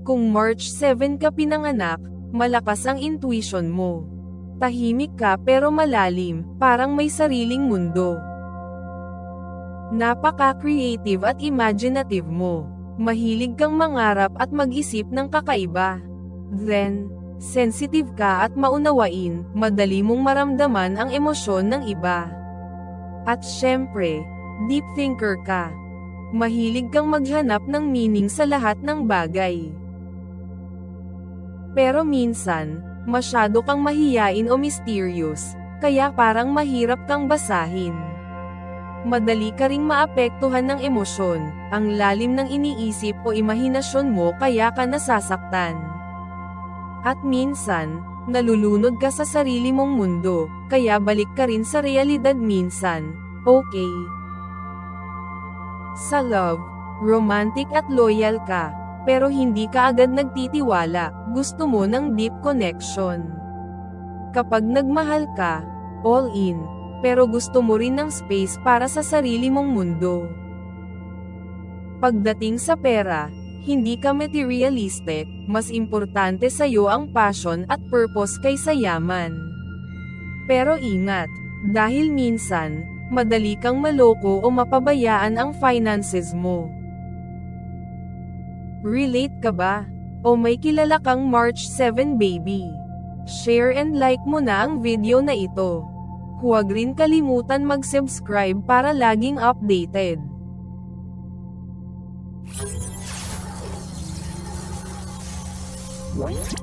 Kung March 7 ka pinanganak, malakas ang intuition mo. Tahimik ka pero malalim, parang may sariling mundo. Napaka-creative at imaginative mo. Mahilig kang mangarap at mag-isip ng kakaiba. Then, sensitive ka at maunawain, madali mong maramdaman ang emosyon ng iba. At syempre, deep thinker ka. Mahilig kang maghanap ng meaning sa lahat ng bagay. Pero minsan, masyado kang mahiyain o mysterious, kaya parang mahirap kang basahin. Madali ka ring maapektuhan ng emosyon, ang lalim ng iniisip o imahinasyon mo kaya ka nasasaktan. At minsan, nalulunod ka sa sarili mong mundo, kaya balik ka rin sa realidad minsan, okay? Sa love, romantic at loyal ka, pero hindi ka agad nagtitiwala, gusto mo ng deep connection. Kapag nagmahal ka, all in, pero gusto mo rin ng space para sa sarili mong mundo. Pagdating sa pera, hindi ka materialistic, mas importante sa'yo ang passion at purpose kaysa yaman. Pero ingat, dahil minsan, madali kang maloko o mapabayaan ang finances mo. Relate ka ba? O may kilala kang March 7 baby? Share and like mo na ang video na ito. Huwag rin kalimutan mag-subscribe para laging updated.